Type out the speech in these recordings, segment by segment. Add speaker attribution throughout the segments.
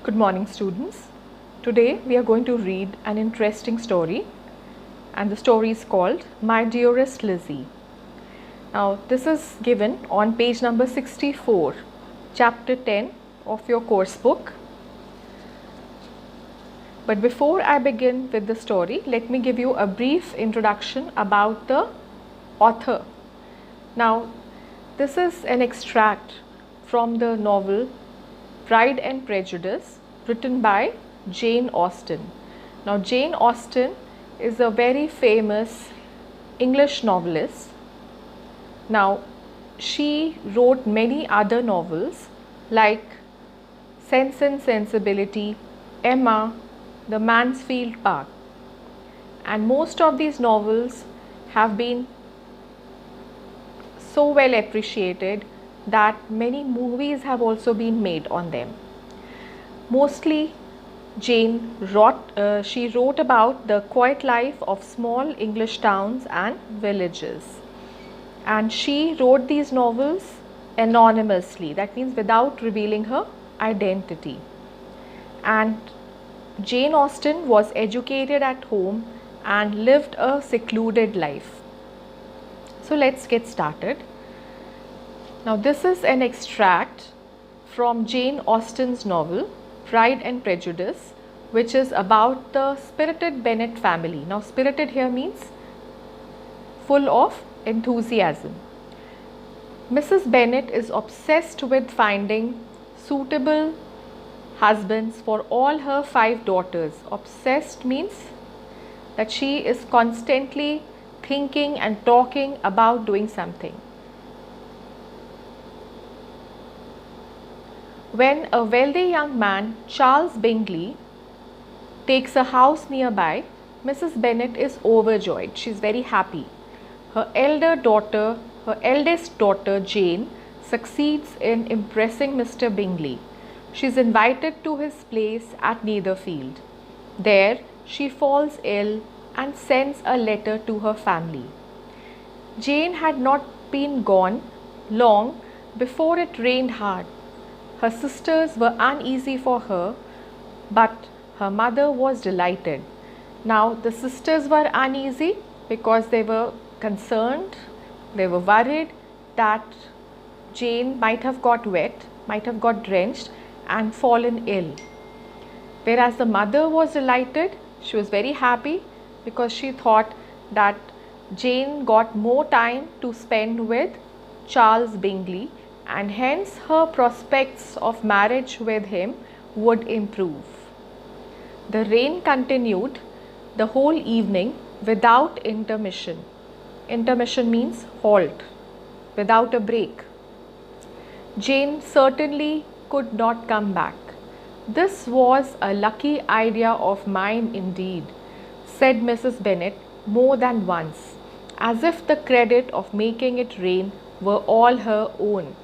Speaker 1: Good morning, students. Today we are going to read an interesting story, and the story is called My Dearest Lizzie. Now, this is given on page number 64, chapter 10 of your course book. But before I begin with the story, let me give you a brief introduction about the author. Now, this is an extract from the novel Pride and Prejudice, written by Jane Austen. Now, Jane Austen is a very famous English novelist. Now, she wrote many other novels like Sense and Sensibility, Emma, The Mansfield Park, and most of these novels have been so well appreciated that many movies have also been made on them. Mostly Jane wrote about the quiet life of small English towns and villages, and she wrote these novels anonymously, that means without revealing her identity. And Jane Austen was educated at home and lived a secluded life. So let's get started. Now, this is an extract from Jane Austen's novel Pride and Prejudice, which is about the spirited Bennet family. Now, spirited here means full of enthusiasm. Mrs. Bennet is obsessed with finding suitable husbands for all her 5 daughters. Obsessed means that she is constantly thinking and talking about doing something. When a wealthy young man, Charles Bingley, takes a house nearby, Mrs. Bennet is overjoyed. She is very happy. Her eldest daughter Jane succeeds in impressing Mr. Bingley. She is invited to his place at Netherfield. There she falls ill and sends a letter to her family. Jane had not been gone long before it rained hard. Her sisters were uneasy for her, but her mother was delighted. Now, the sisters were uneasy because they were concerned, they were worried that Jane might have got wet, might have got drenched and fallen ill. Whereas the mother was delighted, she was very happy because she thought that Jane got more time to spend with Charles Bingley, and hence her prospects of marriage with him would improve. The rain continued the whole evening without intermission. Intermission means halt, without a break. Jane certainly could not come back. This was a lucky idea of mine indeed, said Mrs. Bennet more than once, as if the credit of making it rain were all her own.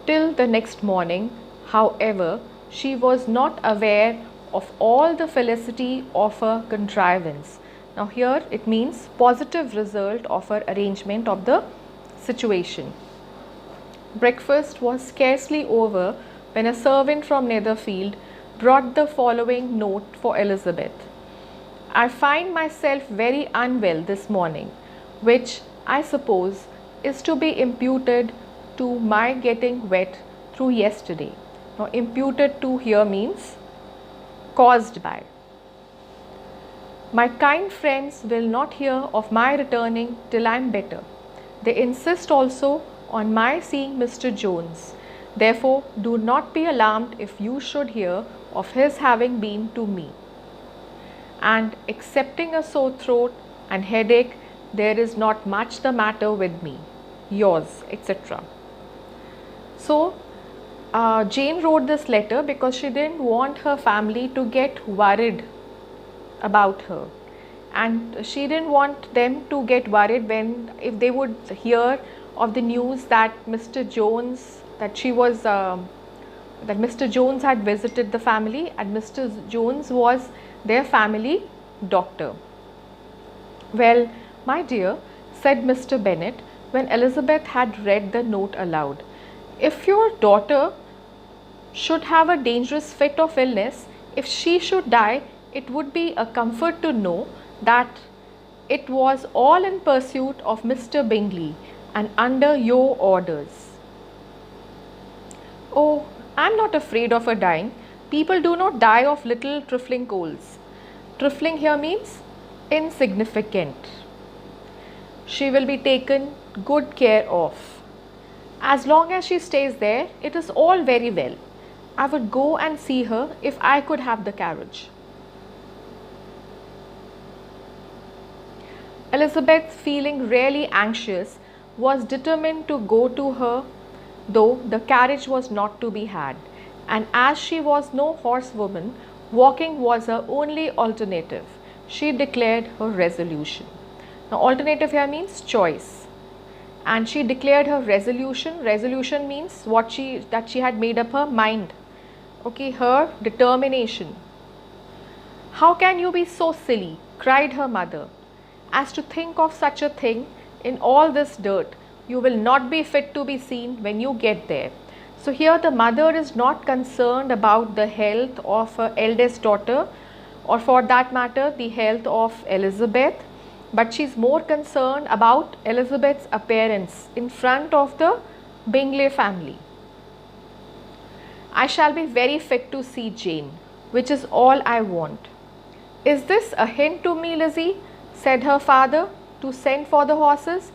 Speaker 1: Till the next morning, however, she was not aware of all the felicity of her contrivance. Now, here it means positive result of her arrangement of the situation. Breakfast was scarcely over when a servant from Netherfield brought the following note for Elizabeth. I find myself very unwell this morning, which I suppose is to be imputed to my getting wet through yesterday. Now, imputed to here means caused by. My kind friends will not hear of my returning till I am better. They insist also on my seeing Mr. Jones. Therefore, do not be alarmed if you should hear of his having been to me. And excepting a sore throat and headache, there is not much the matter with me. Yours, etc. So, Jane wrote this letter because she didn't want her family to get worried about her, and she didn't want them to get worried if they would hear of the news that Mr. Jones had visited the family, and Mr. Jones was their family doctor. Well, my dear, said Mr. Bennet when Elizabeth had read the note aloud, if your daughter should have a dangerous fit of illness, if she should die, it would be a comfort to know that it was all in pursuit of Mr. Bingley and under your orders. Oh, I am not afraid of her dying. People do not die of little trifling colds. Trifling here means insignificant. She will be taken good care of. As long as she stays there, it is all very well. I would go and see her if I could have the carriage. Elizabeth, feeling really anxious, was determined to go to her, though the carriage was not to be had, and as she was no horsewoman, walking was her only alternative. She declared her resolution. Now, alternative here means choice, and she declared her resolution. Resolution means that she had made up her mind. Okay, her determination. How can you be so silly? Cried her mother, as to think of such a thing in all this dirt. You will not be fit to be seen when you get there. So here the mother is not concerned about the health of her eldest daughter, or for that matter the health of Elizabeth, but she is more concerned about Elizabeth's appearance in front of the Bingley family. I shall be very fit to see Jane, which is all I want. Is this a hint to me, Lizzie? Said her father, to send for the horses?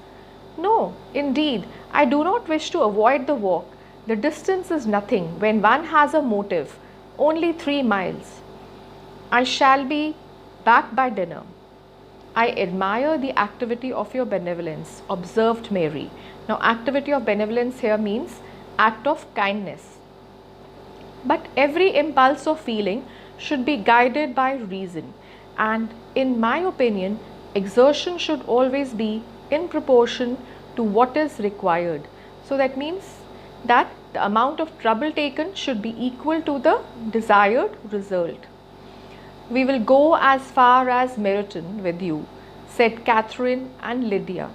Speaker 1: No, indeed, I do not wish to avoid the walk. The distance is nothing when one has a motive, only 3 miles. I shall be back by dinner. I admire the activity of your benevolence, observed Mary. Now, activity of benevolence here means act of kindness. But every impulse of feeling should be guided by reason, and in my opinion, exertion should always be in proportion to what is required. So that means that the amount of trouble taken should be equal to the desired result. We will go as far as Meryton with you, said Catherine and Lydia.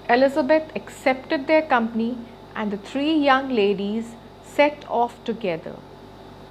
Speaker 1: Elizabeth accepted their company, and the 3 young ladies set off together.